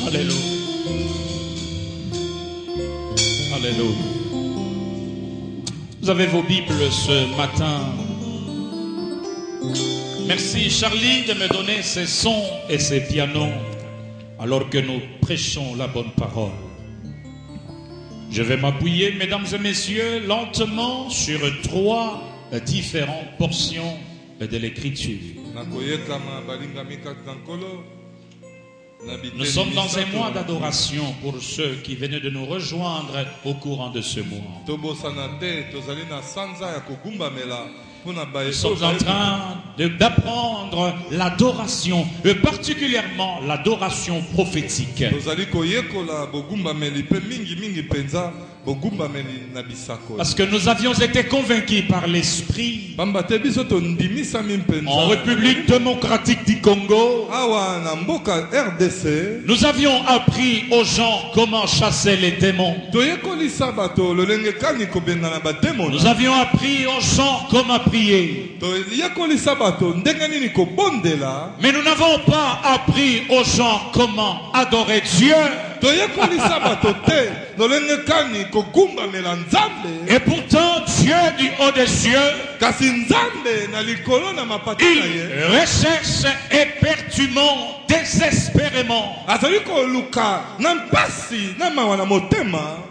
Alléluia. Alléluia. Vous avez vos Bibles ce matin. Merci Charlie de me donner ces sons et ces pianos alors que nous prêchons la bonne parole. Je vais m'appuyer, mesdames et messieurs, lentement sur 3 différentes portions de l'Écriture. Nous sommes dans un mois d'adoration pour ceux qui venaient de nous rejoindre au courant de ce mois. Nous sommes en train d'apprendre l'adoration, et particulièrement l'adoration prophétique. Parce que nous avions été convaincus par l'Esprit en République démocratique du Congo. Nous avions appris aux gens comment chasser les démons. Nous avions appris aux gens comment prier. Mais nous n'avons pas appris aux gens comment adorer Dieu. Et pourtant, Dieu du haut des cieux, il recherche éperdument, désespérément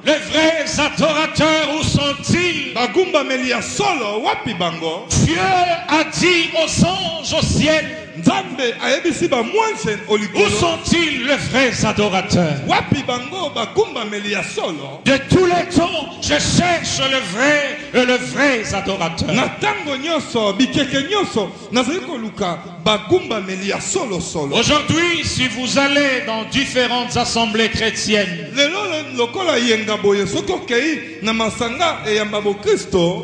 les vrais adorateurs. Où sont-ils? Dieu a dit aux anges au ciel, où sont-ils les vrais adorateurs? De tous les temps, je cherche le vrai adorateur. Aujourd'hui, si vous allez dans différentes assemblées chrétiennes,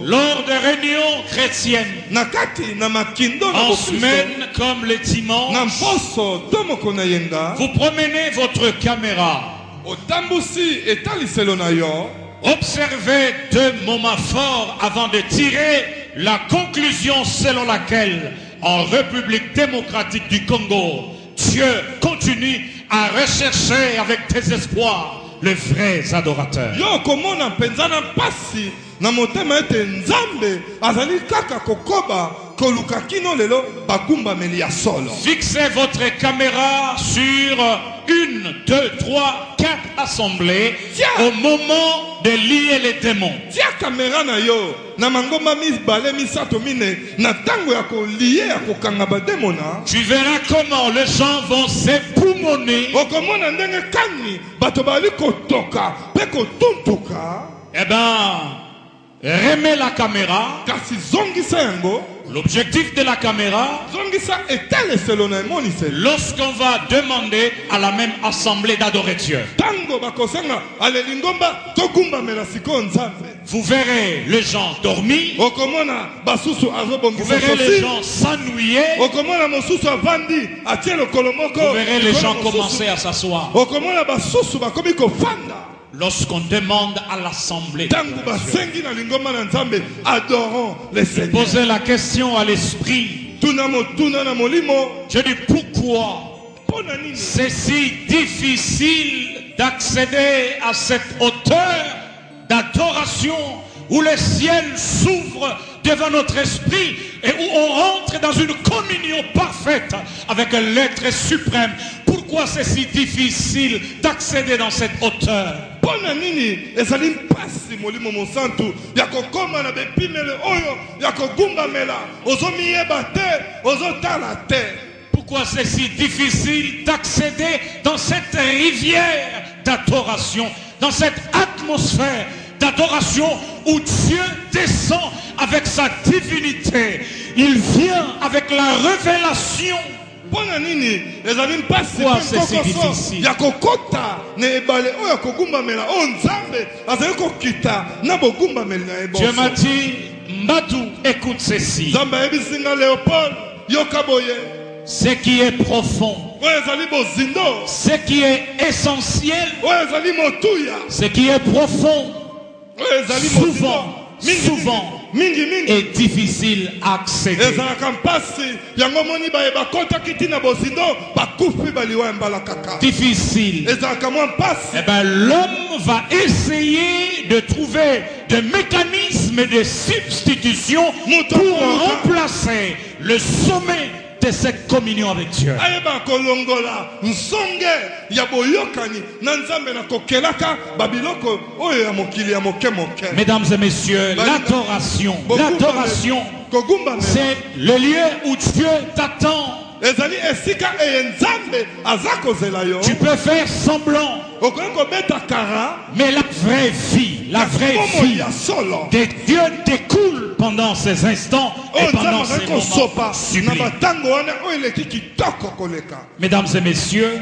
lors de réunions chrétiennes, en semaine comme le dimanche, vous promenez votre caméra. Observez 2 moments forts avant de tirer la conclusion selon laquelle, en République démocratique du Congo, Dieu continue à rechercher avec désespoir les vrais adorateurs. Fixez votre caméra sur 1, 2, 3, 4 assemblées au moment de lier les démons. Tu verras comment les gens vont s'époumoner. Eh bien, remets la caméra. L'objectif de la caméra, lorsqu'on va demander à la même assemblée d'adorer Dieu, vous verrez les gens dormir, vous verrez les gens s'ennuyer, vous verrez les gens commencer à s'asseoir. Lorsqu'on demande à l'assemblée, posez la question à l'esprit. Je dis pourquoi c'est si difficile d'accéder à cette hauteur d'adoration où le ciel s'ouvre devant notre esprit et où on rentre dans une communion parfaite avec l'être suprême. Pourquoi c'est si difficile d'accéder dans cette hauteur? Pourquoi c'est si difficile d'accéder dans cette rivière d'adoration, dans cette atmosphère d'adoration où Dieu descend avec sa divinité? Il vient avec la révélation. Pourquoi c'est si difficile? Dieu m'a dit, Mbadou, écoute ceci. Ce qui est profond, ce qui est essentiel, ce qui est profond, souvent est difficile à accéder. Difficile. Eh ben, l'homme va essayer de trouver des mécanismes de substitution pour remplacer le sommet de cette communion avec Dieu. Mesdames et messieurs, l'adoration, c'est le lieu où Dieu t'attend. Tu peux faire semblant, mais la vraie vie de Dieu découle pendant ces instants et pendant ces moments sublimes. Mesdames et messieurs,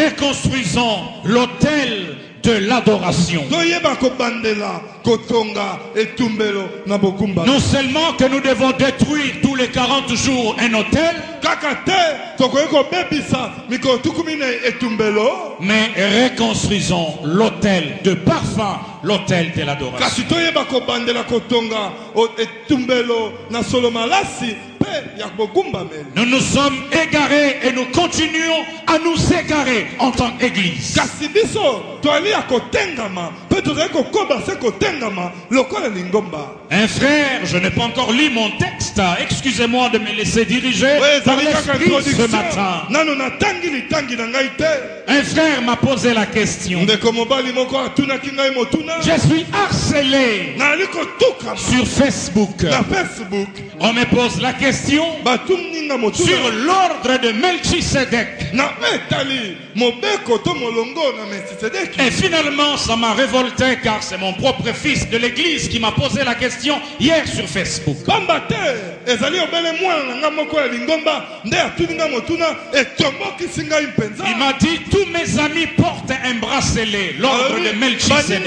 reconstruisons l'autel de l'adoration. Non seulement que nous devons détruire tous les 40 jours un autel, mais reconstruisons l'autel de parfum, l'autel de l'adoration. Nous nous sommes égarés et nous continuons à nous égarer en tant qu'Église. Un frère, je n'ai pas encore lu mon texte, excusez-moi de me laisser diriger par l'esprit ce matin. Un frère m'a posé la question. Je suis harcelé sur Facebook. On me pose la question sur l'ordre de Melchisedec. Et finalement, ça m'a révolté car c'est mon propre fils de l'église qui m'a posé la question hier sur Facebook. Il m'a dit, tous mes amis portent un bracelet, l'ordre de Melchisedec.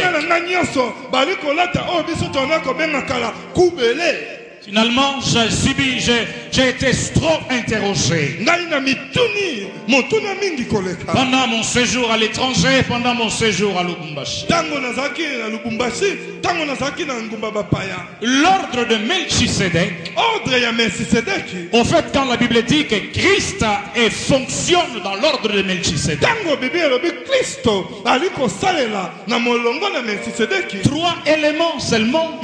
Finalement, j'ai été trop interrogé. Pendant mon séjour à l'étranger, pendant mon séjour à Lubumbashi. L'ordre de Melchisedec, au fait, quand la Bible dit que Christ fonctionne dans l'ordre de Melchisedec, 3 éléments seulement.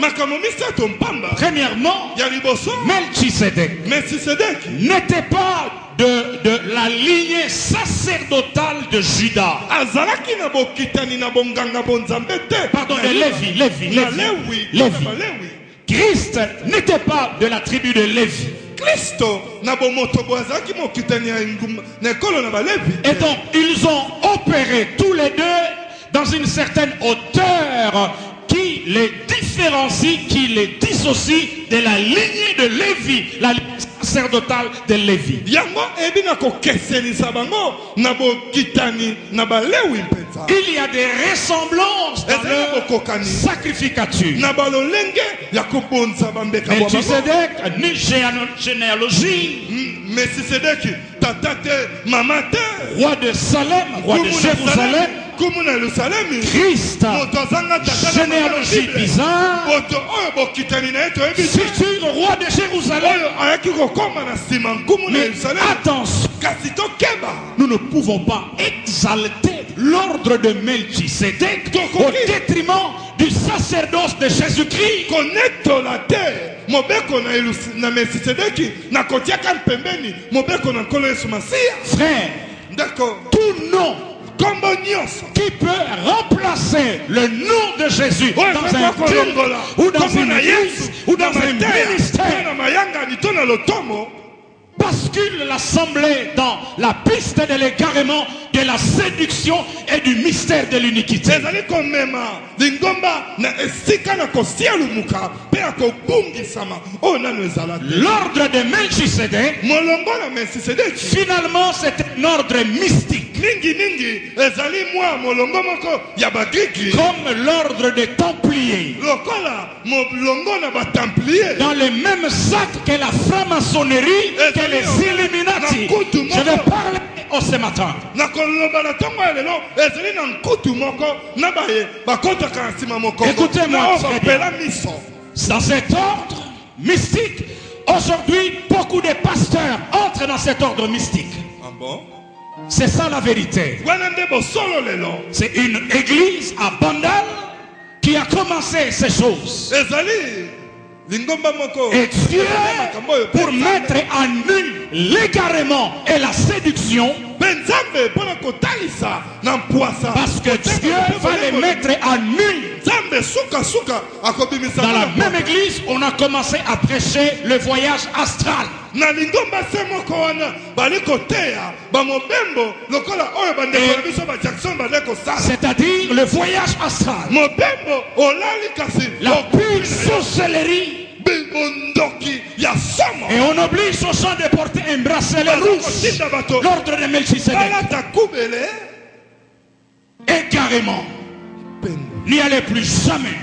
Premièrement, Melchisedec n'était pas de la lignée sacerdotale de Juda. Pardon, de Lévi. Christ n'était pas de la tribu de Lévi. Et donc, ils ont opéré tous les deux dans une certaine hauteur qui les différencie, qui les dissocie de la lignée de Lévi, la lignée sacerdotale de Lévi. Il y a des ressemblances dans leur sacrificature. Melchisedec, ni généalogie, roi de Salem, roi de Jérusalem, Christ, généalogie bizarre, futur roi de Jérusalem. Mais attention, nous ne pouvons pas exalter l'ordre de Melchisedec au détriment du sacerdoce de Jésus-Christ. Frère, tout nom qui peut remplacer le nom de Jésus dans un culte ou dans une église ou dans un ministère bascule l'assemblée dans la piste de l'égarement, de la séduction et du mystère de l'iniquité. L'ordre de Melchisedec, finalement, c'est un ordre mystique. Comme l'ordre des Templiers. Dans le même sac que la franc-maçonnerie, que les Illuminati. Je vais parler aux ce matin. Écoutez-moi très bien. Dans cet ordre mystique, aujourd'hui, beaucoup de pasteurs entrent dans cet ordre mystique. Ah bon? C'est ça la vérité. C'est une église à Bandal qui a commencé ces choses. Et Dieu, pour mettre en nul l'égarement et la séduction, parce que Dieu va les mettre en nul. Dans la même église, on a commencé à prêcher le voyage astral. C'est-à-dire le voyage astral. La pure sorcellerie. Et on oblige aux gens de porter un bracelet rouge. L'ordre de Melchisedec. Et carrément, n'y allez plus jamais.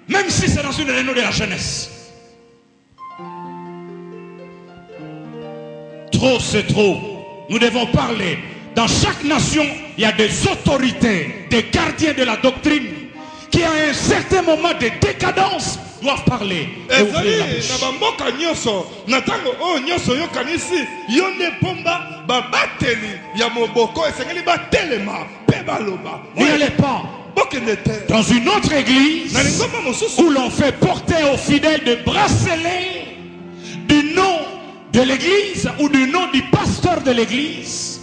Même si c'est dans une réunion de la jeunesse. Trop, c'est trop. Nous devons parler. Dans chaque nation, il y a des autorités, des gardiens de la doctrine qui, à un certain moment de décadence, doivent parler. Et ouvrir la bouche. N'y allez pas dans une autre église où l'on fait porter aux fidèles des bracelets du nom de l'église ou du nom du pasteur de l'église,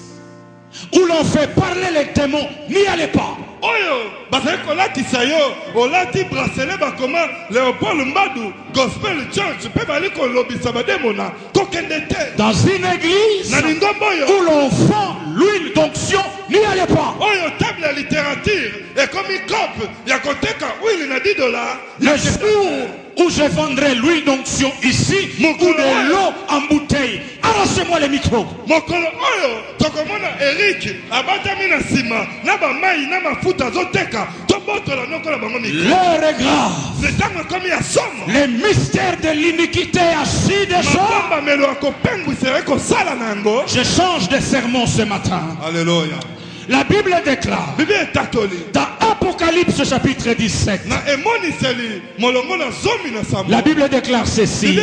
où l'on fait parler les démons. N'y allez pas. Dans une église où l'on vend l'huile d'onction, n'y allez pas. Le jour où je vendrai l'huile d'onction ici ou de l'eau en bouteille, arrachez-moi les micros. L'heure est grave. Les mystères de l'iniquité assis déjà. Je change de sermon ce matin. Alléluia. La Bible déclare dans Apocalypse chapitre 17. La Bible déclare ceci.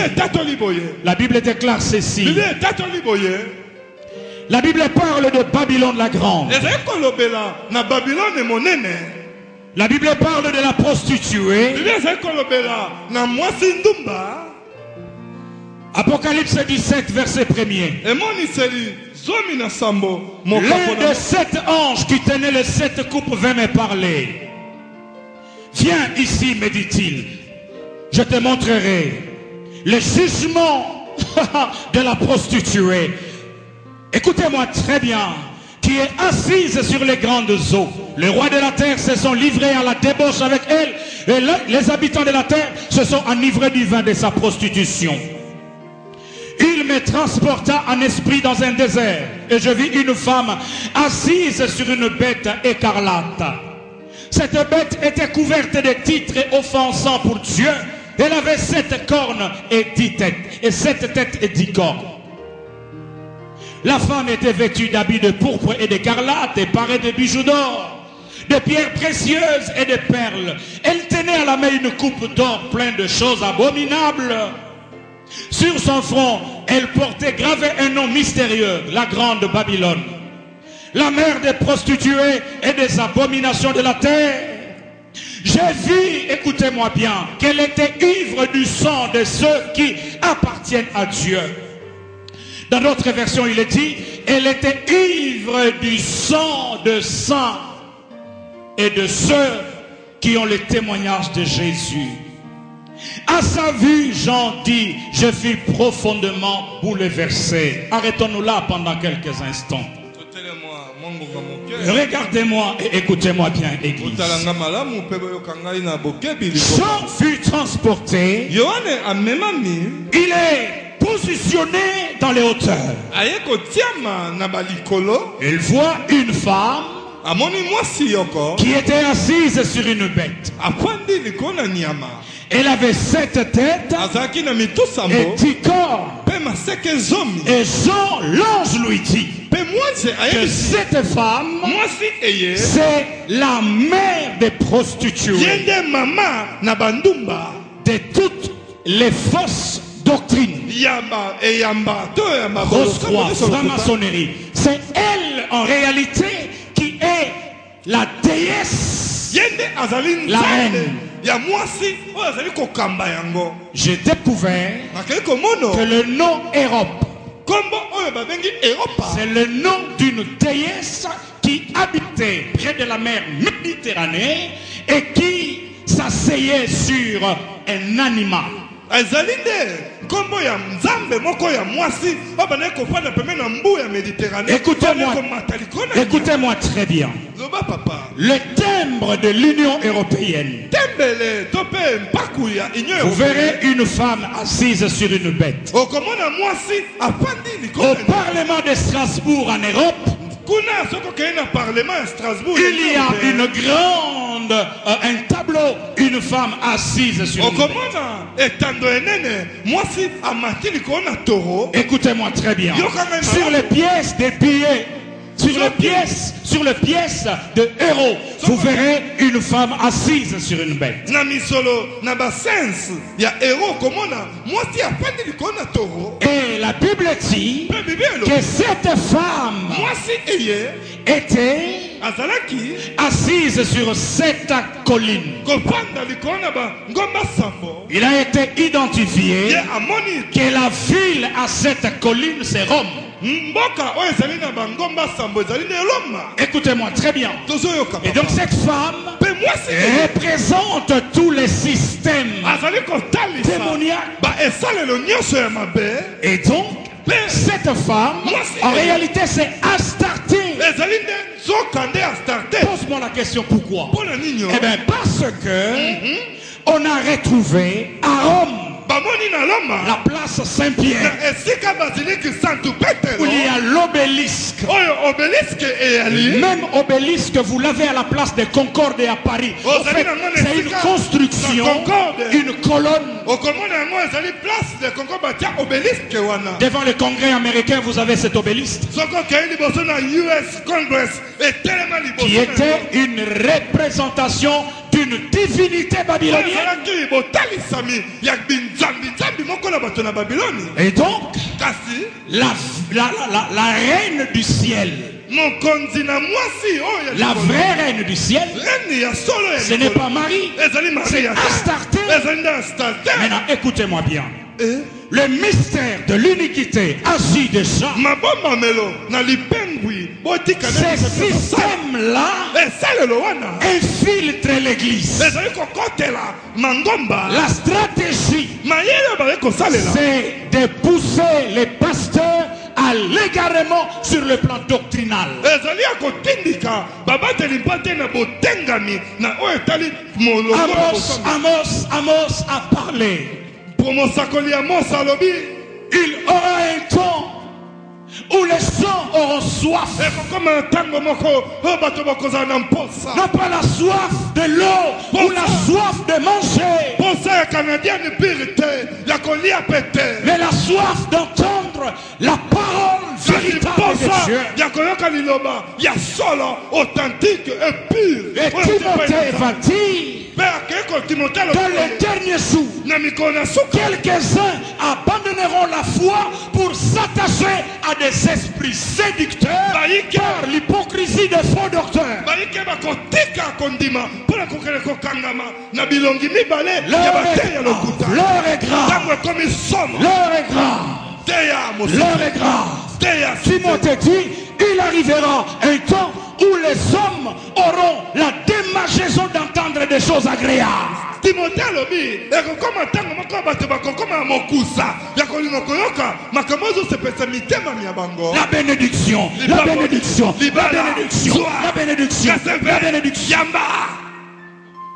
La Bible déclare ceci. La Bible parle de Babylone la grande. La Bible parle de la prostituée. Apocalypse 17 verset 1er. L'un des 7 anges qui tenait les 7 coupes vint me parler. Viens ici, me dit-il. Je te montrerai le jugement de la prostituée. Écoutez-moi très bien. Qui est assise sur les grandes eaux. Les rois de la terre se sont livrés à la débauche avec elle. Et les habitants de la terre se sont enivrés du vin de sa prostitution. Il me transporta en esprit dans un désert. Et je vis une femme assise sur une bête écarlate. Cette bête était couverte de titres offensants pour Dieu. Elle avait 7 cornes et 10 têtes. Et 7 têtes et 10 cornes. La femme était vêtue d'habits de pourpre et d'écarlate et parée de bijoux d'or, de pierres précieuses et de perles. Elle tenait à la main une coupe d'or pleine de choses abominables. Sur son front, elle portait gravé un nom mystérieux, la grande Babylone, la mère des prostituées et des abominations de la terre. J'ai vu, écoutez-moi bien, qu'elle était ivre du sang de ceux qui appartiennent à Dieu. Dans d'autres versions, il est dit, elle était ivre du sang de saints et de ceux qui ont le témoignage de Jésus. À sa vue, Jean dit, je fus profondément bouleversé. Arrêtons-nous là pendant quelques instants. Regardez-moi et écoutez-moi bien, église. Jean fut transporté. Il est positionné dans les hauteurs. Il voit une femme qui était assise sur une bête. Elle avait 7 têtes et 10 corps. Et Jean, l'ange lui dit, que cette femme, c'est la mère des prostituées, de toutes les fausses doctrines. Rose-Croix, franc-maçonnerie. C'est elle en réalité qui est la déesse, la reine. J'ai découvert que le nom Europe, c'est le nom d'une déesse qui habitait près de la mer Méditerranée et qui s'asseyait sur un animal. Écoutez-moi très bien. Le timbre de l'Union européenne. Vous verrez une femme assise sur une bête. Au Parlement de Strasbourg en Europe, il y a une grande, un tableau, une femme assise sur une bête. Écoutez-moi très bien. Sur les pièces des billets, sur les pièces de euros, vous verrez une femme assise sur une bête. Et la Bible dit que cette femme était assise sur cette colline. Il a été identifié que la ville à cette colline, c'est Rome. Écoutez-moi très bien. Et donc cette femme représente tous les systèmes démoniaques. Et donc cette femme, en réalité, c'est Astarté. Pose-moi la question, pourquoi? Eh bien, parce que on a retrouvé à Rome la place Saint-Pierre, où il y a l'obélisque. Même obélisque, vous l'avez à la place de Concorde à Paris. En fait, c'est une construction, une colonne. Devant le Congrès américain, vous avez cet obélisque qui était une représentation d'une divinité babylonienne. Et donc, la reine du ciel, la vraie reine du ciel, ce n'est pas Marie, c'est Astarté. Maintenant, écoutez-moi bien. Le mystère de l'iniquité agit déjà. Ces systèmes-là infiltrent l'église. La stratégie, c'est de pousser les pasteurs à l'égarement sur le plan doctrinal. Amos a parlé. Il aura un temps où les gens auront soif. Non pas la soif de l'eau ou la soif de manger, mais la soif d'entendre la parole véritable de Dieu. Et Timothée va dire, dans les derniers jours, quelques-uns abandonneront la foi pour s'attacher à des esprits séducteurs par l'hypocrisie des faux docteurs. L'heure est grave. Timothée dit, il arrivera un temps où les hommes auront la démangeaison d'entendre des choses agréables. La bénédiction.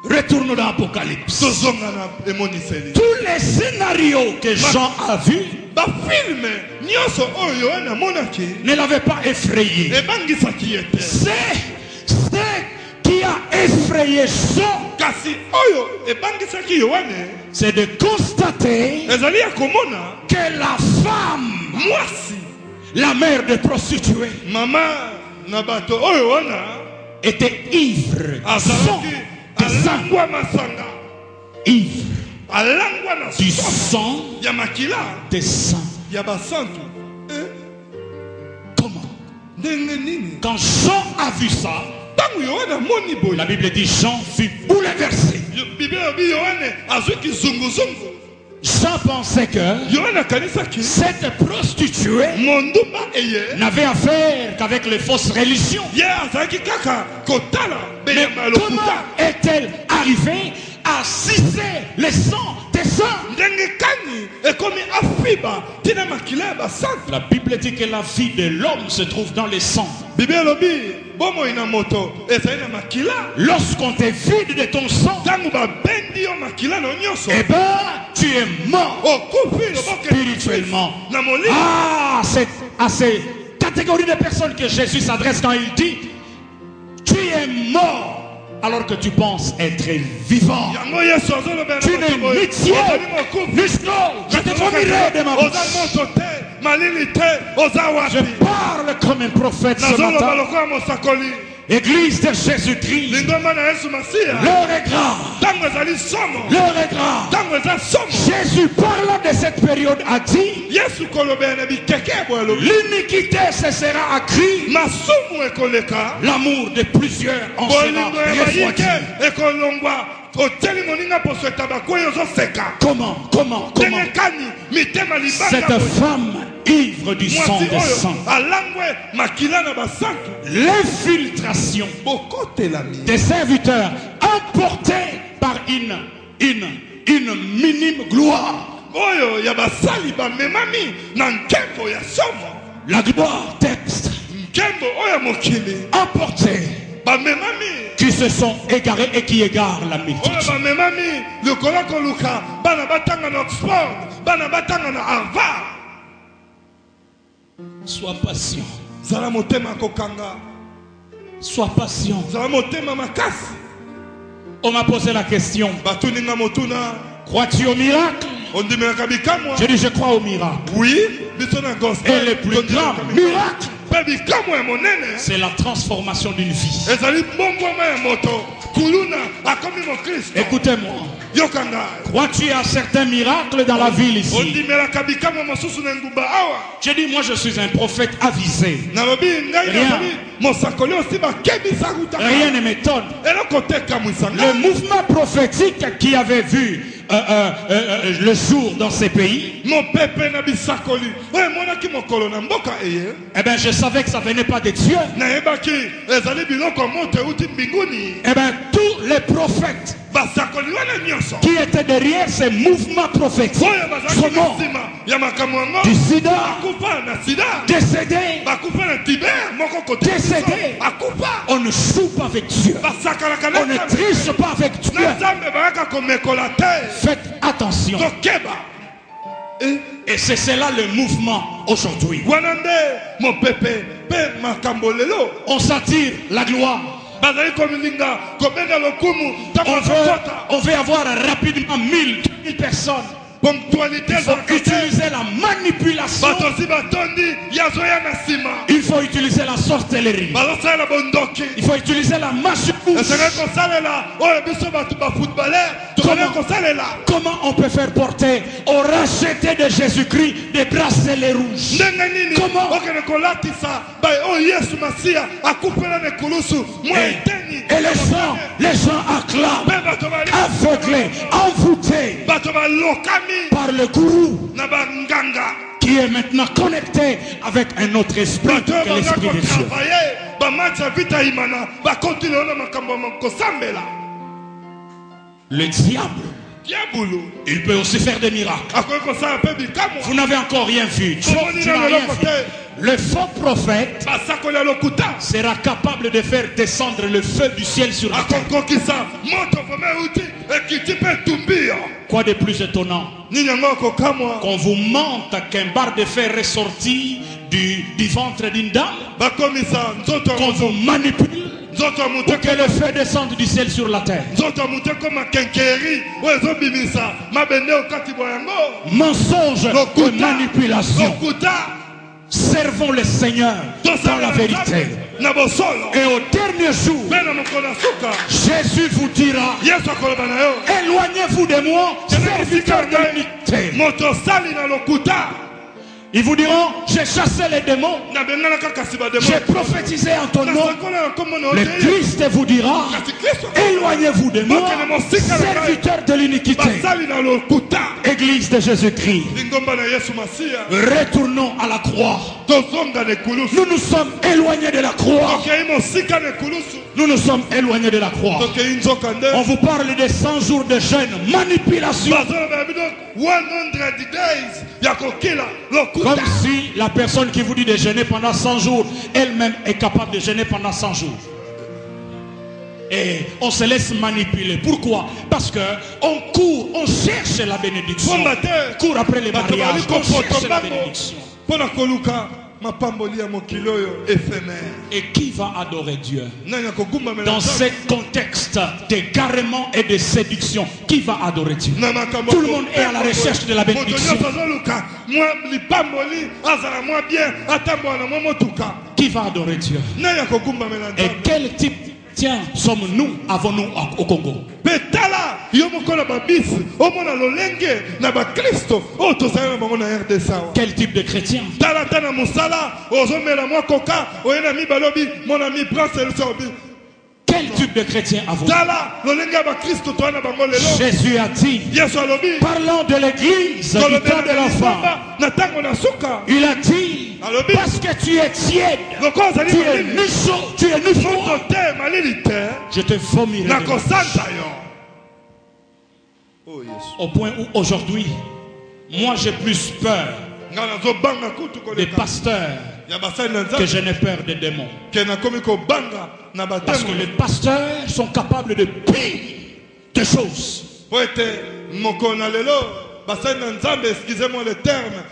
Retourne dans l'Apocalypse. Tous les scénarios que Jean a vus ne l'avaient pas effrayé. C'est qui a effrayé Jean, c'est de constater que la femme la mère des prostituées, Maman Nabato Oyoana était ivre. Alangwa masanga. Ivre. Alangwa na Du sang Yamakila. des saints. Yabasantu. Comment? Quand Jean a vu ça, la Bible dit Jean fut bouleversé. Jean pensait que cette prostituée n'avait affaire qu'avec les fausses religions. Mais comment est-elle arrivée à ciser le sang des saints? La Bible dit que la vie de l'homme se trouve dans le sang. Lorsqu'on te vide de ton sang, eh ben, tu es mort spirituellement. Ah, c'est à ces catégories de personnes que Jésus s'adresse quand il dit tu es mort alors que tu penses être vivant. Tu n'es ni tiède, ni chaud. Je te vomirai de ma bouche. Je parle comme un prophète ce matin. Église de Jésus-Christ, l'heure est grave. L'heure est grave. Jésus, parlant de cette période, a dit l'iniquité cessera à cri. L'amour de plusieurs en sera refroidi. Comment cette femme ivre du sang des saints, l'infiltration des serviteurs emportés par une minime gloire. La gloire texte emportés qui se sont égarés et qui égarent la multitude. Sois patient. Sois patient. On m'a posé la question. Crois-tu au miracle? J'ai dit je crois au miracle. Oui. Et le plus grand miracle, c'est la transformation d'une vie. Écoutez-moi. Crois-tu à certains miracles dans la ville ici? J'ai dit moi je suis un prophète avisé. Rien ne m'étonne. Le mouvement prophétique qui avait vu le jour dans ces pays, eh bien je savais que ça venait pas de Dieu. Eh bien tous les prophètes qui étaient derrière ces mouvements prophétiques sont morts du sida, décédés. On ne joue pas avec Dieu, on ne triche pas avec Dieu. Faites attention. Et c'est cela le mouvement aujourd'hui. On s'attire la gloire. On veut avoir rapidement 1000 personnes. Il faut utiliser la manipulation. Il faut utiliser la sorcellerie. Il faut utiliser la magie. Comment on peut faire porter au racheté de Jésus-Christ des bracelets rouges? Comment? Et les gens acclament, aveuglés, envoûtés par le gourou qui est maintenant connecté avec un autre esprit que l'esprit de Dieu. Le diable, il peut aussi faire des miracles. Vous n'avez encore rien vu. Tu n'as rien vu. Le faux prophète sera capable de faire descendre le feu du ciel sur la terre. Quoi de plus étonnant qu'on vous mente qu'un bar de fer est sorti du ventre d'une dame, qu'on vous manipule pour que le feu descende du ciel sur la terre. Mensonge et manipulation. servons le Seigneur dans la vérité. Et au dernier jour, Jésus vous dira, éloignez-vous de moi, serviteurs de l'iniquité. Ils vous diront, j'ai chassé les démons, j'ai prophétisé en ton nom. Le Christ vous dira, éloignez-vous de moi, serviteurs de l'iniquité. Église de Jésus-Christ, retournons à la croix. Nous nous sommes éloignés de la croix. Nous nous sommes éloignés de la croix. On vous parle des 100 jours de jeûne, manipulation. Comme si la personne qui vous dit de jeûner pendant 100 jours, elle-même est capable de jeûner pendant 100 jours. Et on se laisse manipuler. Pourquoi? Parce que on court, on cherche la bénédiction. On court après les mariages, on cherche la bénédiction. Et qui va adorer Dieu dans ce contexte d'égarement et de séduction? Qui va adorer Dieu? Tout le monde est à la recherche de la bénédiction. Qui va adorer Dieu? Et quel type sommes-nous, avons-nous au Congo? Quel type de chrétien? Quel type de chrétien avons-nous? Jésus a dit, parlant de l'église du temps de l'enfant, il a dit, parce que tu es tiède, tu es ni chaud, tu es ni froid, je te vomirai. Au point où aujourd'hui, moi j'ai plus peur des pasteurs que je n'ai peur des démons. Parce que les pasteurs sont capables de pire de choses. Excusez-moi le terme.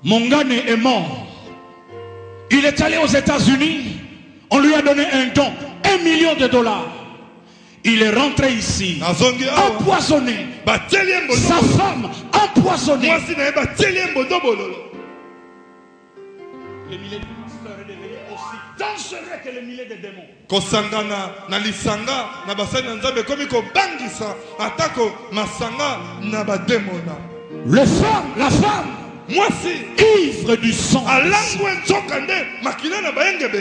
Mongane est mort. Il est allé aux États-Unis. On lui a donné un don, $1 million. Il est rentré ici, empoisonné. Sa femme empoisonnée. Le millier de pasteurs est devenu aussi dangereux que le millier de démons. La femme, ivre du sang.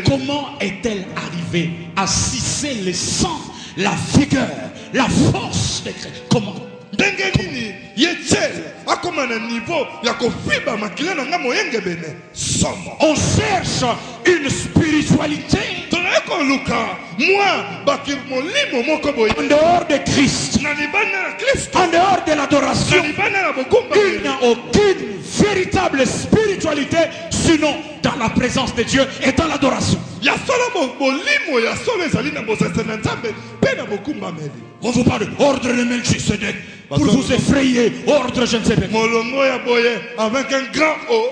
Comment est-elle arrivée à sucer le sang, la vigueur, la force des chrétiens? Comment? On cherche une spiritualité en dehors de Christ, en dehors de l'adoration. Il n'y a aucune véritable spiritualité sinon dans la présence de Dieu et dans l'adoration. On vous parle d'ordre de Melchisedec pour vous effrayer, ordre je ne sais pas. Avec un grand O.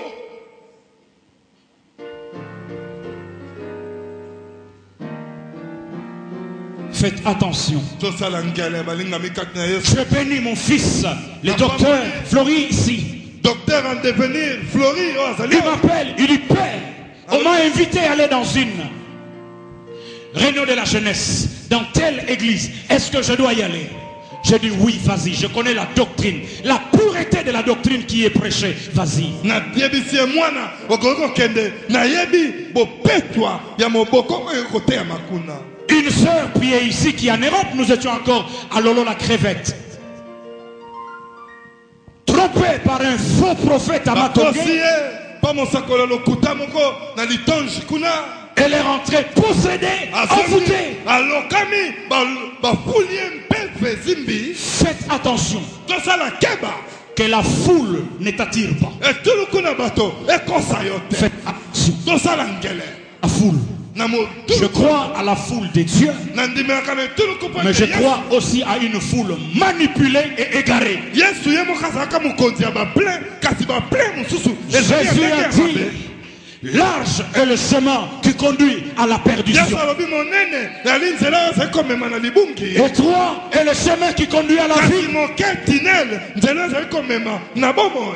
Faites attention. Je bénis mon fils, le docteur Flori ici. Docteur en devenir, Flori. Il m'appelle, il dit Père, on m'a invité à aller dans une réunion de la jeunesse, dans telle église. Est-ce que je dois y aller? J'ai dit oui, vas-y, je connais la doctrine, la pureté de la doctrine qui est prêchée, vas-y. Une sœur priait ici qui en Europe, nous étions encore à Lolo la crevette. Trompée par un faux prophète à Matonge. Elle est rentrée possédée, envoûtée. Faites attention que la foule ne t'attire pas. Faites attention. La foule. Je crois à la foule des dieux, mais je crois aussi à une foule manipulée et égarée. Jésus a dit, Large est le chemin qui conduit à la perdition. Étroit est le chemin qui conduit à la vie.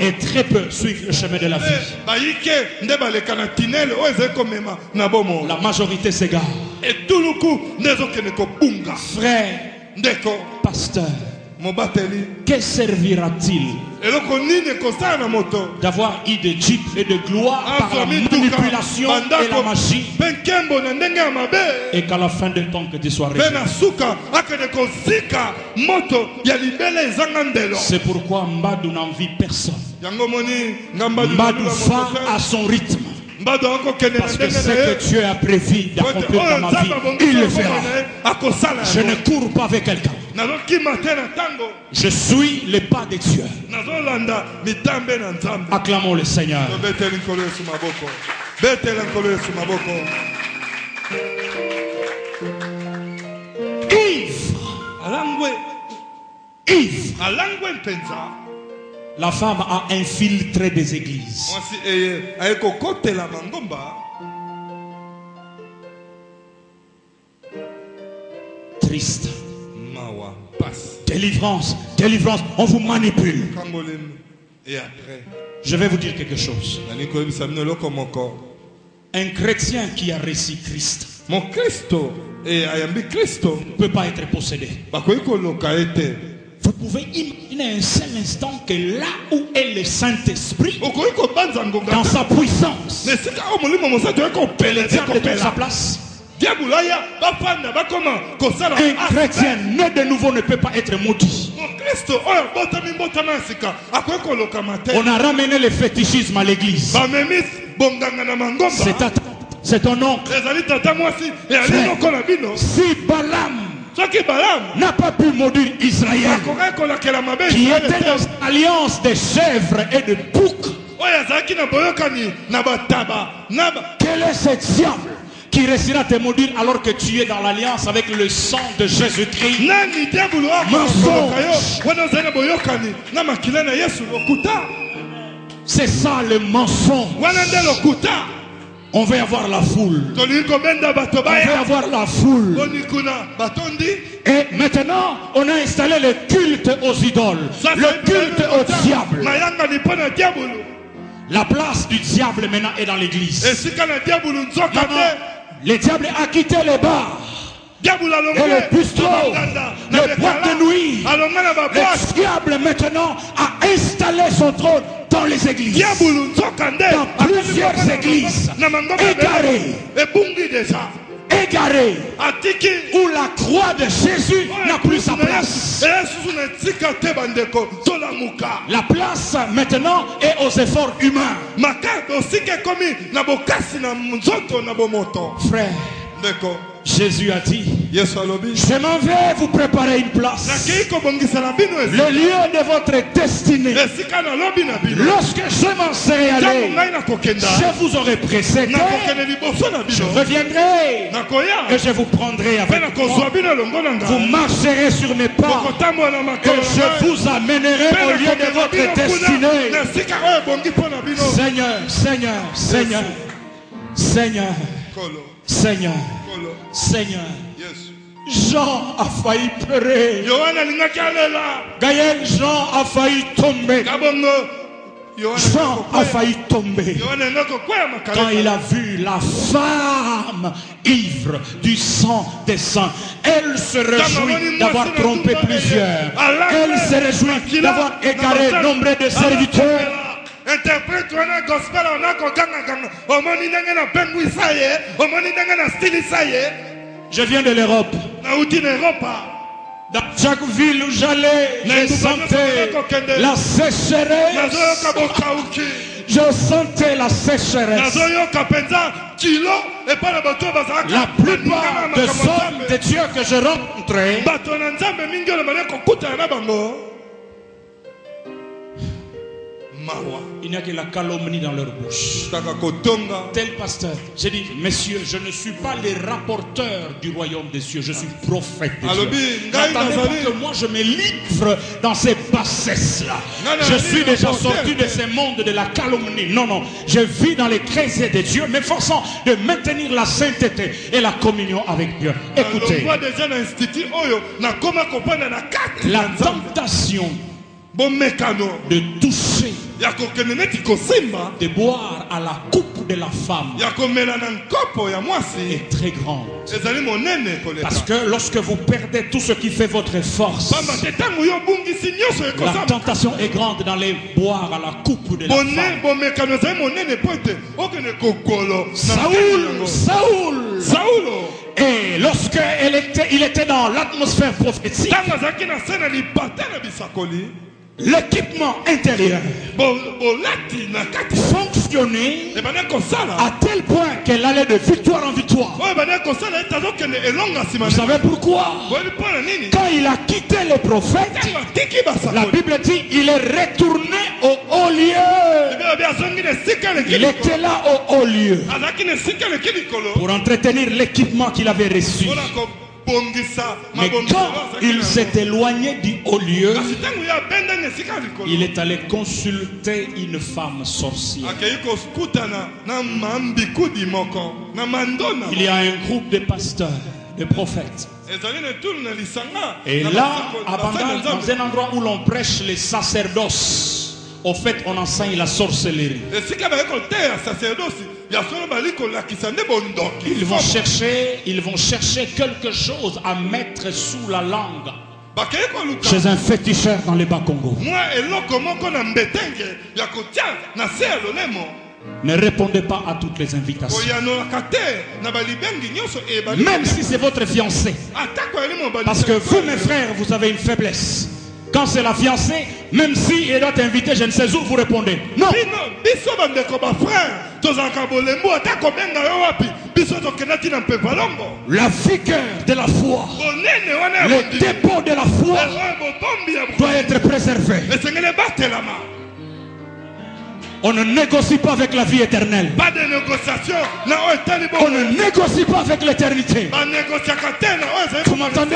Et très peu suivent le chemin de la vie. La majorité s'égare. Frère, pasteur, que servira-t-il d'avoir eu de Dieu et de gloire par la manipulation et la magie, et qu'à la fin du temps que tu sois révélé? C'est pourquoi Mbadou n'envie personne. Mbadou va à son rythme. Parce que ce que Dieu a prévu d'accomplir dans ma vie, il le fera. Je ne cours pas avec quelqu'un. Je suis les pas de Dieu. Acclamons le Seigneur. Yves. La femme a infiltré des églises. Triste. Délivrance, délivrance, on vous manipule. Et après, je vais vous dire quelque chose. Un chrétien qui a reçu Christ ne peut pas être possédé. Vous pouvez imaginer un seul instant que là où est le Saint-Esprit, dans sa puissance, le diable est à sa place. Un chrétien né de nouveau ne peut pas être maudit. On a ramené le fétichisme à l'église. C'est ton oncle. Si Balaam n'a pas pu maudire Israël, qui était dans une alliance de chèvres et de boucs, quel est ce diable qui réussira à te maudire alors que tu es dans l'alliance avec le sang de Jésus-Christ? C'est ça le mensonge. On veut avoir la foule. On veut avoir la foule. Et maintenant, on a installé le culte aux idoles, le culte au diable. La place du diable maintenant est dans l'église. Le diable a quitté les bars et les bistrots, les boîtes de nuit. Le diable maintenant a installé son trône dans les églises, dans plusieurs églises égarées, où la croix de Jésus n'a plus sa place. La place maintenant est aux efforts humains. Frère, Jésus a dit, je m'en vais vous préparer une place, le lieu de votre destinée. Lorsque je m'en serai allé, je vous aurai précédé, je reviendrai et je vous prendrai avec moi. Vous marcherez sur mes pas et je vous amènerai au lieu de votre destinée. Seigneur, Seigneur, Seigneur, Seigneur, Seigneur, Seigneur. Jean a failli pleurer. Gaël, Jean a failli tomber. Jean a failli tomber quand il a vu la femme ivre du sang des saints. Elle se réjouit d'avoir trompé plusieurs. Elle se réjouit d'avoir égaré nombre de serviteurs. Interprète un gospel, on a je viens de l'Europe. Dans chaque ville où j'allais, je sentais la sécheresse. Je sentais la sécheresse. La plupart des hommes de Dieu que je rencontrais Il n'y a que la calomnie dans leur bouche. Tel pasteur, j'ai dit, messieurs, je ne suis pas les rapporteurs du royaume des cieux, je suis prophète des cieux. N'attendez pas que moi je me livre dans ces bassesses-là. Je suis déjà sorti de ces mondes de la calomnie. Non, non, je vis dans les créés de Dieu, m'efforçant de maintenir la sainteté et la communion avec Dieu. Écoutez, la tentation de toucher, de boire à la coupe de la femme est très grande. Parce que lorsque vous perdez tout ce qui fait votre force, la tentation est grande d'aller boire à la coupe de la femme. Saoul, et lorsque il était dans l'atmosphère prophétique, l'équipement intérieur fonctionnait à tel point qu'elle allait de victoire en victoire. Vous savez pourquoi? Quand il a quitté les prophètes, la Bible dit il est retourné au haut lieu. Il était là au haut lieu pour entretenir l'équipement qu'il avait reçu. Mais quand il s'est éloigné du haut lieu, il est allé consulter une femme sorcière. Il y a un groupe de pasteurs, de prophètes. Et là, dans un endroit où l'on prêche les sacerdoces, au fait, on enseigne la sorcellerie. Ils vont chercher quelque chose à mettre sous la langue chez un féticheur dans les Bas-Congo. Ne répondez pas à toutes les invitations. Même si c'est votre fiancé. Parce que vous, mes frères, vous avez une faiblesse. Quand c'est la fiancée, même si elle doit t'inviter, je ne sais où, vous répondez non. La vigueur de la foi, le dépôt de la foi doit être préservé. On ne négocie pas avec la vie éternelle. Pas de négociation. On ne négocie pas avec l'éternité. Vous m'entendez?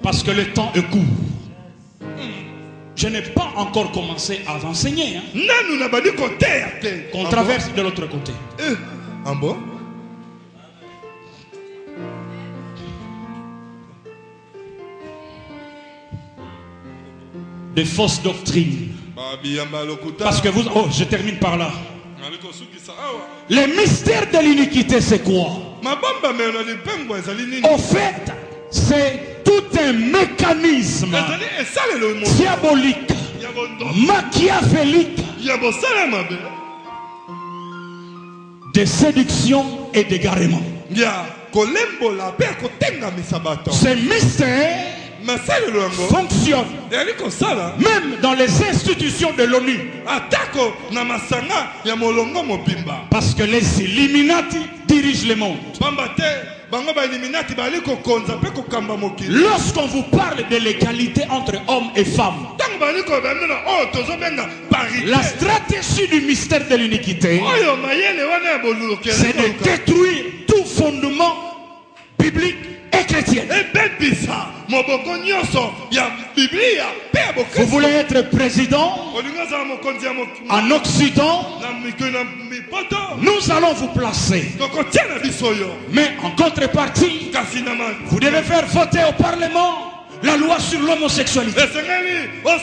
Parce que le temps est court. Je n'ai pas encore commencé à enseigner. Qu'on traverse de l'autre côté. Des fausses doctrines. Parce que vous... Oh, je termine par là. Les mystères de l'iniquité, c'est quoi? Au fait, c'est tout un mécanisme diabolique, machiavélique, de séduction et d'égarement. Ces mystères fonctionnent même dans les institutions de l'ONU. Parce que les Illuminati dirigent le monde. Lorsqu'on vous parle de l'égalité entre hommes et femmes, la stratégie du mystère de l'iniquité, c'est de détruire tout fondement biblique et chrétien. Vous voulez être président en Occident, nous allons vous placer. Mais en contrepartie, vous devez faire voter au Parlement la loi sur l'homosexualité. 11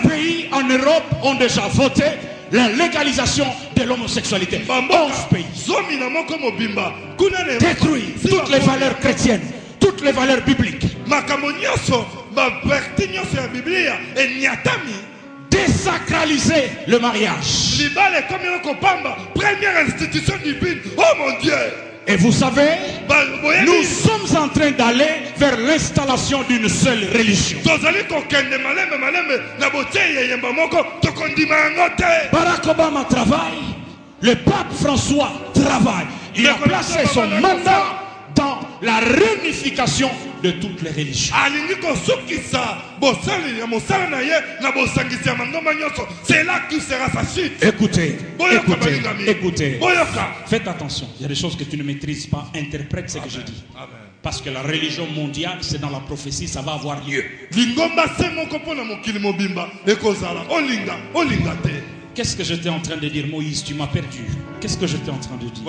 pays en Europe ont déjà voté la légalisation de l'homosexualité. 11 pays. Détruire toutes les valeurs chrétiennes, toutes les valeurs bibliques. Désacraliser le mariage. Première institution divine. Oh mon Dieu. Et vous savez, nous sommes en train d'aller vers l'installation d'une seule religion. Barack Obama travaille, le pape François travaille. Il a placé son mandat dans la réunification de toutes les religions. C'est là que sera sa chute. Écoutez. Faites attention. Il y a des choses que tu ne maîtrises pas. Interprète ce que je dis. Parce que la religion mondiale, c'est dans la prophétie, ça va avoir lieu. Qu'est-ce que j'étais en train de dire, Moïse? Tu m'as perdu. Qu'est-ce que j'étais en train de dire?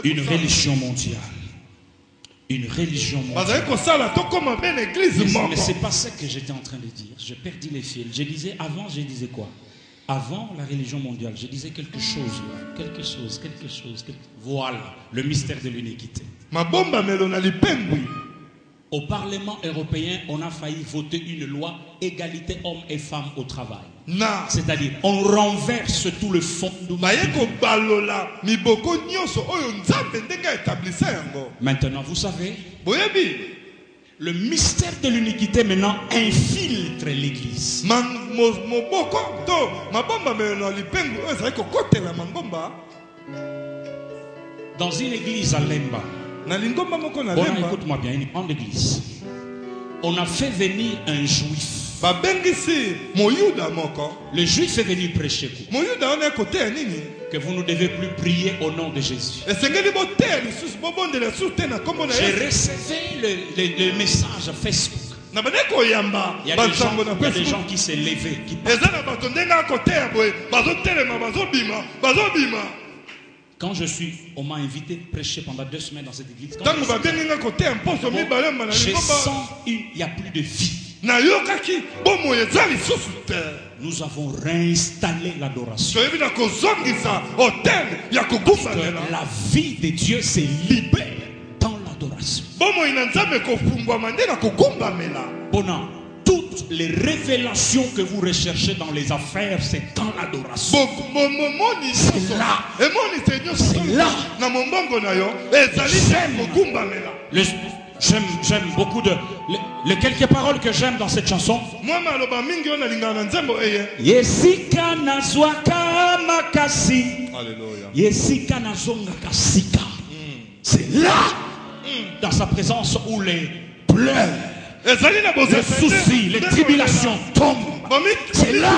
Une religion mondiale. Une religion mondiale. Mais c'est pas ça que j'étais en train de dire. J'ai perdu les fils. Je disais quoi? Avant la religion mondiale, je disais quelque chose là. Quelque chose. Voilà, le mystère de l'iniquité. Au Parlement européen, on a failli voter une loi égalité hommes et femmes au travail. C'est-à-dire, on renverse tout le fond du monde. Maintenant, vous savez, le mystère de l'iniquité maintenant infiltre l'Église. Dans une église à Lemba, écoute-moi bien, une grande église, on a fait venir un juif. Le juif est venu prêcher que vous ne devez plus prier au nom de Jésus. J'ai reçu le message à Facebook. Il y a des gens qui s'est levé. Quand on m'a invité à prêcher pendant 2 semaines dans cette église, je sens il n'y a plus de vie. Nous avons réinstallé l'adoration. La vie de Dieu se libère dans l'adoration. Toutes les révélations que vous recherchez dans les affaires, c'est dans l'adoration. C'est là. J'aime beaucoup de les quelques paroles que j'aime dans cette chanson. Yesika nazwaka makasi. Yesika nazonga kasika. C'est là, dans sa présence, où les pleurs, les soucis, les tribulations tombent. C'est là.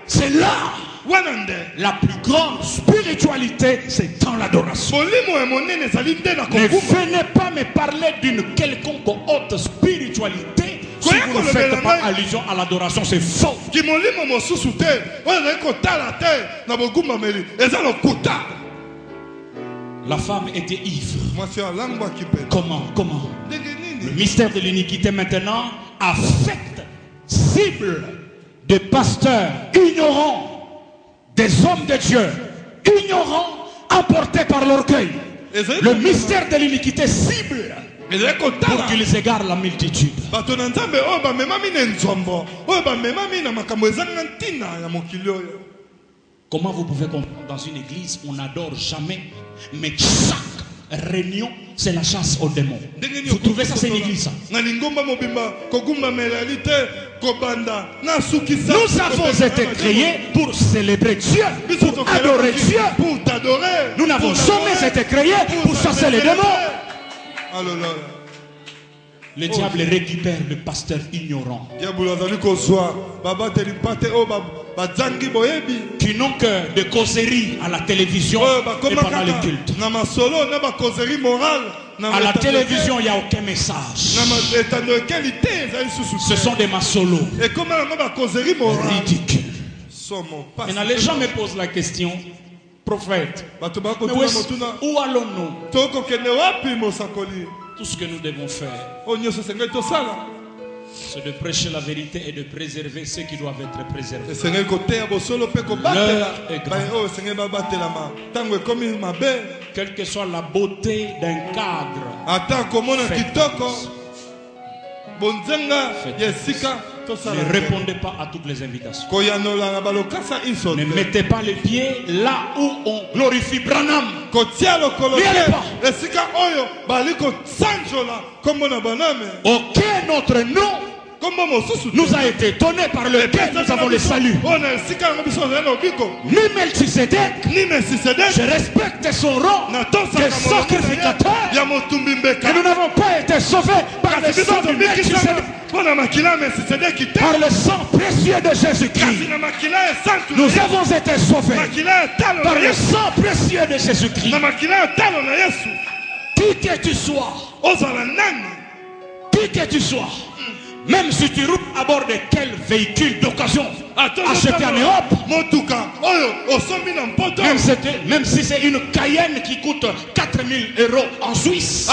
C'est là. La plus grande spiritualité, c'est dans l'adoration. Ne venez pas me parler d'une quelconque haute spiritualité si vous ne faites pas allusion à l'adoration, c'est faux. La femme était ivre. Comment? Le mystère de l'iniquité maintenant affecte, cible des pasteurs ignorants, des hommes de Dieu ignorants, emportés par l'orgueil. Le mystère de l'iniquité cible pour qu'ils égarent la multitude. Comment vous pouvez comprendre? Dans une église, on n'adore jamais, mais chaque réunion, c'est la chasse aux démons. Vous trouvez ça, c'est une église? Nous avons été créés pour célébrer Dieu, pour adorer Dieu. Nous n'avons jamais été créés pour chasser les démons. Le diable récupère le pasteur ignorant qui n'ont que des causeries à la télévision et pendant les cultes. À la télévision, il n'y a aucun message. Ce sont des massolos ridicules. Maintenant, les gens me posent la question, prophète, mais où allons-nous? Tout ce que nous devons faire, c'est de prêcher la vérité et de préserver ceux qui doivent être préservés. L'heure est grave. Quelle que soit la beauté d'un cadre, ne répondez pas à toutes les invitations. Ne mettez pas les pieds là où on glorifie Branham. N'y allez pas. Aucun autre nom nous a été donné par lequel nous avons le salut. Ni Melchisedec, je respecte son rang de sacrificateur. Et nous n'avons pas été sauvés par le sang de Melchisedec. Par le sang précieux de Jésus-Christ. Nous avons été sauvés par le sang précieux de Jésus-Christ. Qui que tu sois, même si tu roules à bord de quel véhicule d'occasion acheté en Europe, même si c'est une Cayenne qui coûte 4 000 € en Suisse,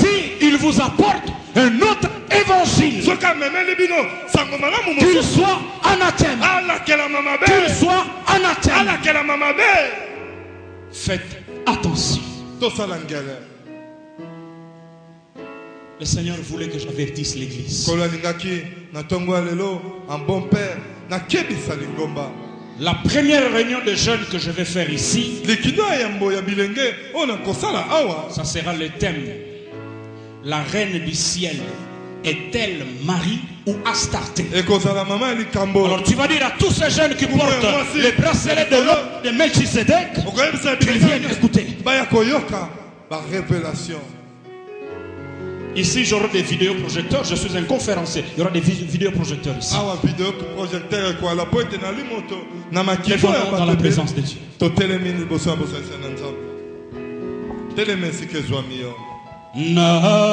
si il vous apporte un autre évangile, qu'il soit anathème, faites attention. Le Seigneur voulait que j'avertisse l'église. La première réunion de jeunes que je vais faire ici, ça sera le thème. La reine du ciel est-elle Marie ou Astarté? Alors tu vas dire à tous ces jeunes qui portent les bracelets de l'homme de Melchisedec qu'ils viennent écouter. Ici, j'aurai des vidéoprojecteurs. Je suis un conférencier. Il y aura des vidéoprojecteurs ici. Lève-nous dans la présence de Dieu.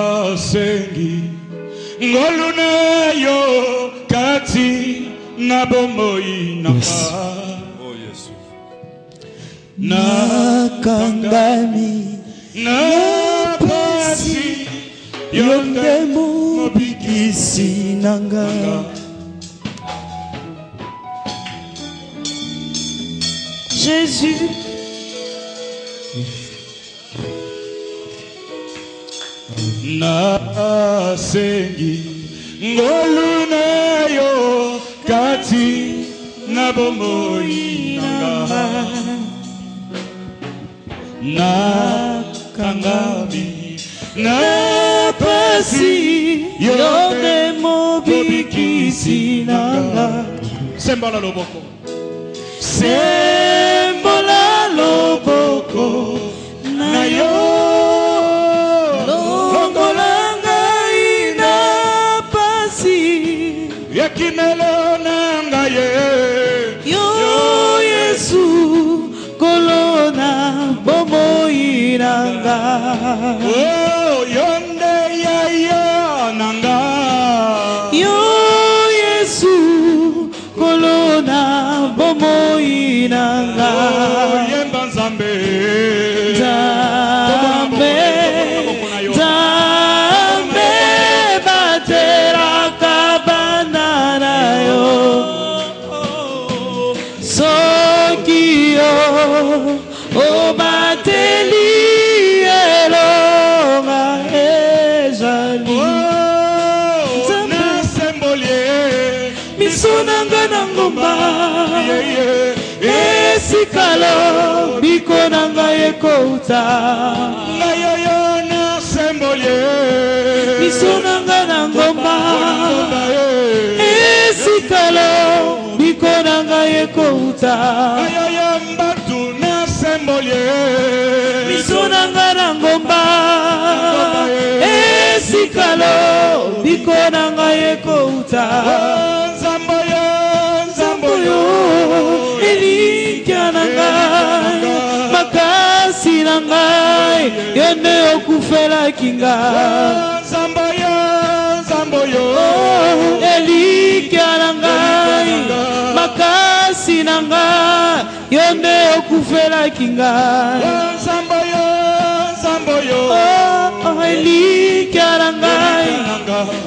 Nasengi ngoluna yo kati nabomoi nanga. Oh Yesu. Nakangami napasi yonde mobikisi nanga. Jésus, nasengi ngoluna yo kati nabomoi nanga. Nakangami napasi yonde mobikisi nanga. Sembola loboko, sembola loboko na yo. Yakimelo nanga ye yo Yesu kolona bomoi nanga. Oh yonde ya nanga yo Yesu kolona bomoi nanga. Oh yemba Nzambe Nzambe Nzambe batera o bateli elonga ezali na sembolie misonanga na ngomba esikalo biko nanga ekouta na yoyo na sembolie misonanga na ngomba esikalo biko nanga ekouta misonanga na ngomba esikalo biko nanga ekouta. Nzamboyo elikya na ngai makasi na ngai yende okufelaki ngai. Nzamboyo elikya na ngai makasi na ngai yende okufelaki ngai. Nzamboyo elikya na ngai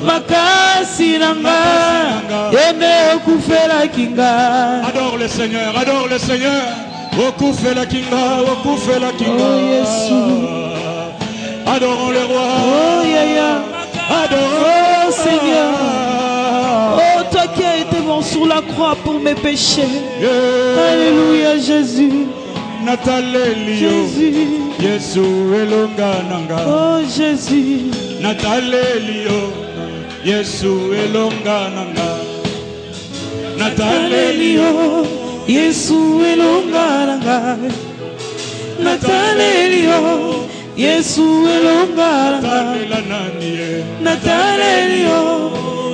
makasi na ngai yende okufelaki ngai. Adore le Seigneur, adore le Seigneur. Okufelaki ngai, okufelaki ngai. Oh Jésus, adorons le roi. Oh yeah. Adorons, oh Seigneur. Oh toi qui as été mort sur la croix pour mes péchés. Alléluia Jésus. Nathalie Jésus. Yesu elongananga. Oh Jésus. Natalelio. Yesu elongananga. Natalelio. Yesu elongananga. Natalelio. Yesu elongananga. Natalelio.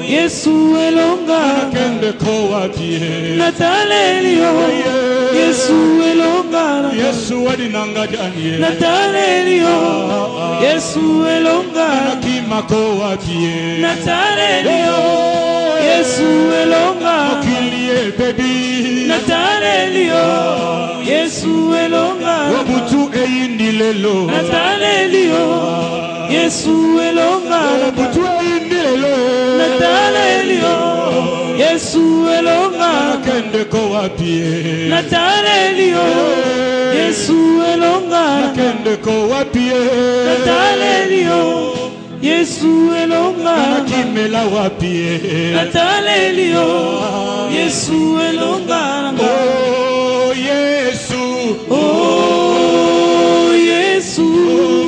Yesu elongananga. Nakende kowatie. Natalelio. Yesu elongananga. Yesu adinanga janie. Natalelio. Yesu elongananga. Nakima kowatie. Natalelio. Yesu elongananga. Okilie baby. Natalelio. Yesu elongananga. Wabutu eyindilelo. Natalelio. Yesu elongananga. Wabutu eyindilelo. Natalelio. Yesu elongananga. Nakende kowatie. Natalelio. Yesu elongananga. Nakende kowatie. Natalelio. Yesu elongananga. Nakimela wapie. Natalelio. Yesu elongananga. Oh Yesu. Oh Yesu.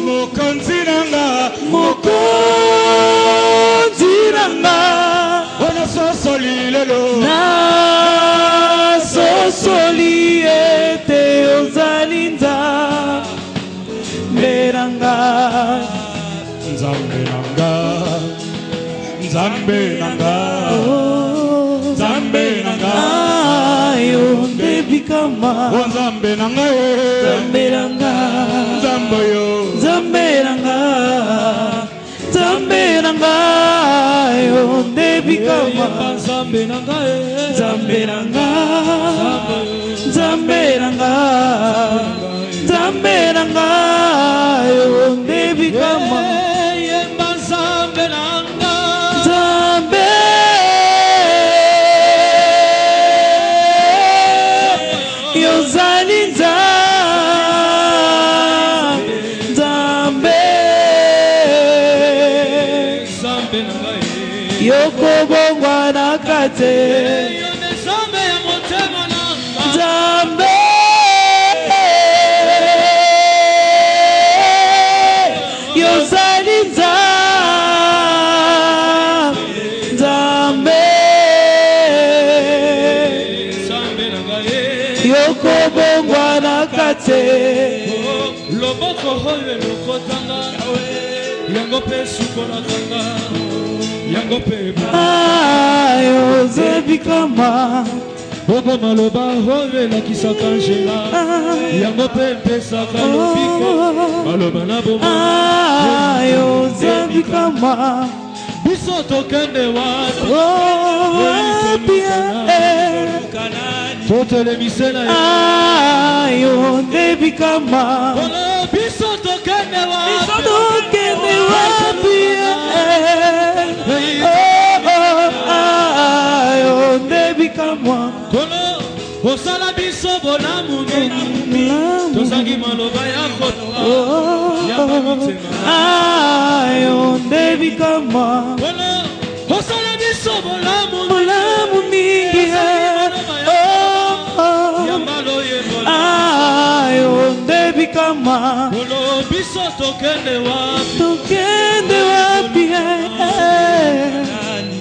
Mokonzinanga. Mokonzinanga. Ona sosolilelo. Na sosoli ete ozalinza. Beranga. Nzambe nanga. Nzambe nanga. Nzambe nanga. Ayo ndebikama. Nzambe nanga. Nzambe nanga. Nzambe yo. Nzambe nanga. Nzambe nanga. Ayo ndebikama. Nzambe nanga. Nzambe nanga. Nzambe nanga. Nzambe nanga. Ayo ndebikama. Nzambe nanga. Nzambe. Yozalinza. Nzambe. Yokobongwa nakate. Nzambe. Yozalinza. Nzambe. Yokobongwa nakate. Loboko hoye lokotanga. Yango pe sukolakanga. Yango pe Ayo zebikama. Boko maloba hoye lakisaka njela. Yango pe pesaka lobiko. Maloba na bomo. Ayo zebikama. Biso tokende wapi. Wapi Totele misena ya. Ayo zebikama. Biso tokende wapi. Tokende wapi. Ayo zebikama. Kono osala biso bolamu mingi. Tozangi maloba ya koto. Ayo ndebikama. Kono osala biso bolamu mingi. Ayo ndebikama. Kono biso tokende wapi. Tokende wapi.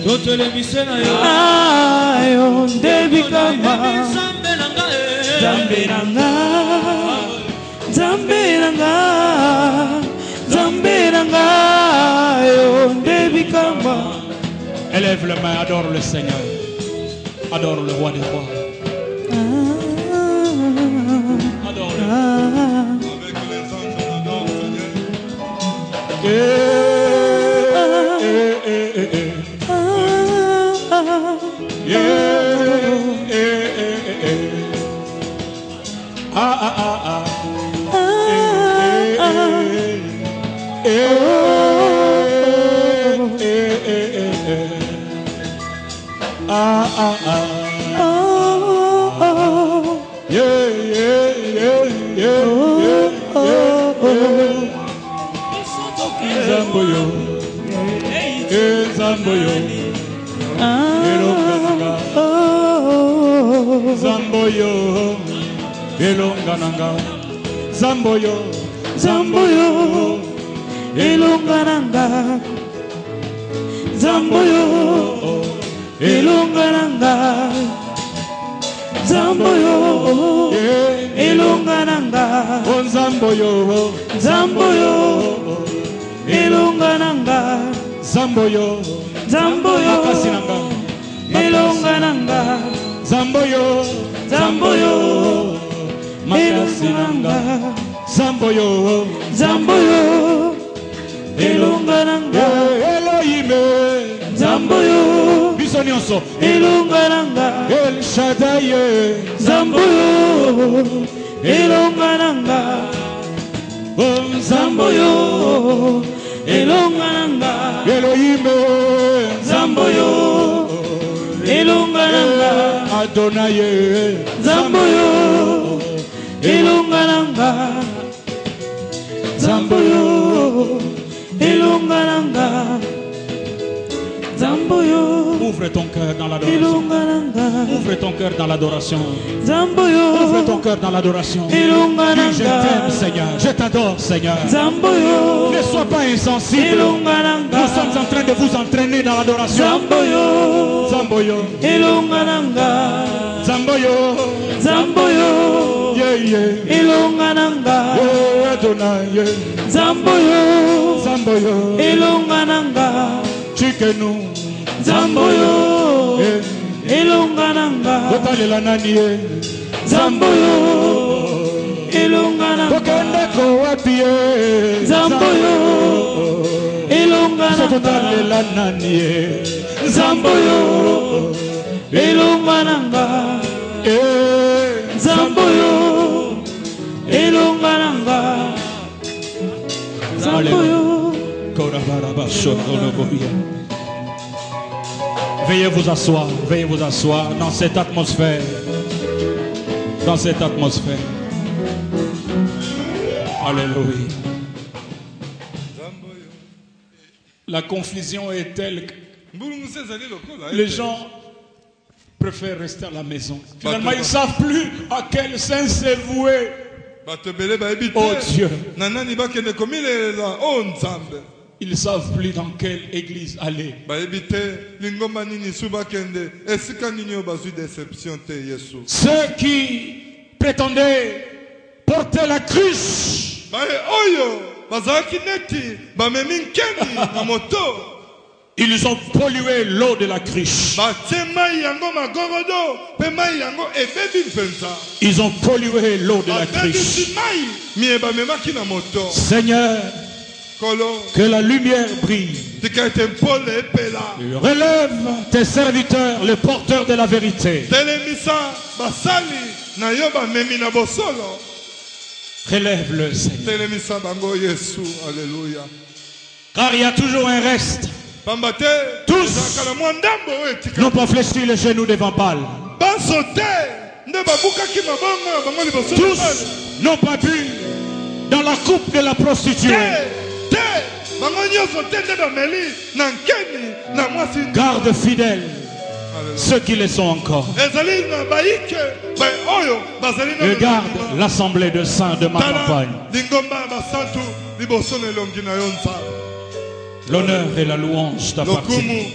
Totele misena yo. Ayo ndebikama. Nzambe nanga. Nzambe nanga. Nzambe nanga. Nzambe nanga. Ayo ndebikama. Élève les mains, adore le Seigneur. Adore le roi des rois. Adore le. Avec les anges, on adore le Seigneur. Zamboyo, Elongananga, Zamboyo, Zamboyo elongananga Zamboyo elongananga Zamboyo elongananga Zamboyo Zamboyo elongananga Zamboyo Zamboyo elongananga Zamboyo Zamboyo Makasinanga Zamboyo Zamboyo elongananga Elohime Zamboyo Bisonionso elongananga El Shaddai Zamboyo elongananga Zamboyo elongananga Elohime Zamboyo elongananga Adonai Zamboyo elongananga Zamboyo elongananga Zamboyo. Ouvre ton cœur dans l'adoration. Ouvre ton cœur dans l'adoration. Ouvre ton cœur dans l'adoration. Dis, je t'aime, Seigneur. Je t'adore, Seigneur. Ne sois pas insensible. Nous sommes en train de vous entraîner dans l'adoration. Zamboyo. Zamboyo. Zamboyo. Yeah, yeah. Elongananga. Adonai. Zamboyo. Elongananga. Chikenu. Zamboyo elongananga Zamboyo elongananga Zamboyo elongananga Zamboyo elongananga Zamboyo elongananga Zamboyo. Veuillez vous asseoir dans cette atmosphère. Dans cette atmosphère. Alléluia. La confusion est telle que les gens préfèrent rester à la maison. Finalement, ils ne savent plus à quel saint se vouer. Oh Dieu. Ils ne savent plus dans quelle église aller. Ceux qui prétendaient porter la cruche, ils ont pollué l'eau de la cruche. Ils ont pollué l'eau de la cruche. Seigneur, que la lumière brille. Relève tes serviteurs, les porteurs de la vérité. Relève-le, Seigneur. Car il y a toujours un reste. Tous n'ont pas fléchi les genoux devant Baal. Tous n'ont pas bu dans la coupe de la prostituée. Garde fidèles ceux qui le sont encore. Et garde l'assemblée de saints de ma campagne. L'honneur et la louange t'appartiennent.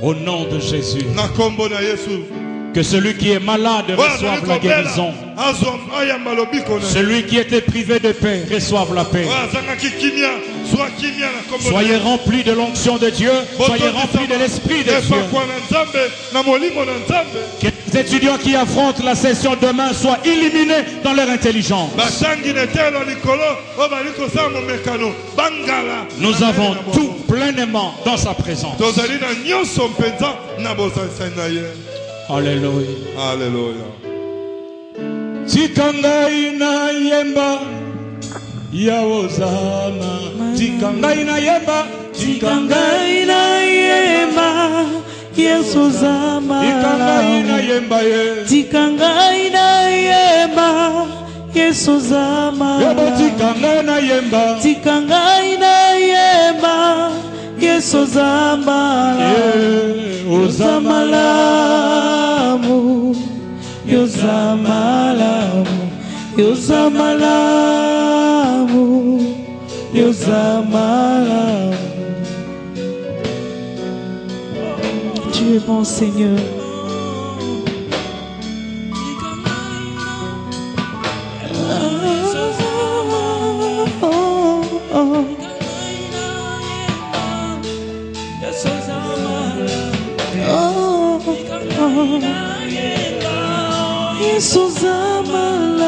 Au nom de Jésus. Que celui qui est malade reçoive la guérison. Celui qui était privé de paix reçoive la paix. Soyez remplis de l'onction de Dieu. Soyez remplis de l'Esprit de Dieu. Que les étudiants qui affrontent la session demain soient illuminés dans leur intelligence. Nous avons tout pleinement dans sa présence. Alléluia. Alléluia. Tikangai na yemba yaozama. Tikangai na yemba. Tikangai na yemba Yesuzama. Tikangai na yemba ye. Tikangai na yemba Yesuzama. Tikangai na yemba. Tikangai na yemba Yesuzama. Uzamalamu Yozamalamu Yozamalamu, Yozamalamu. Tu es bon, Seigneur. Jesus ama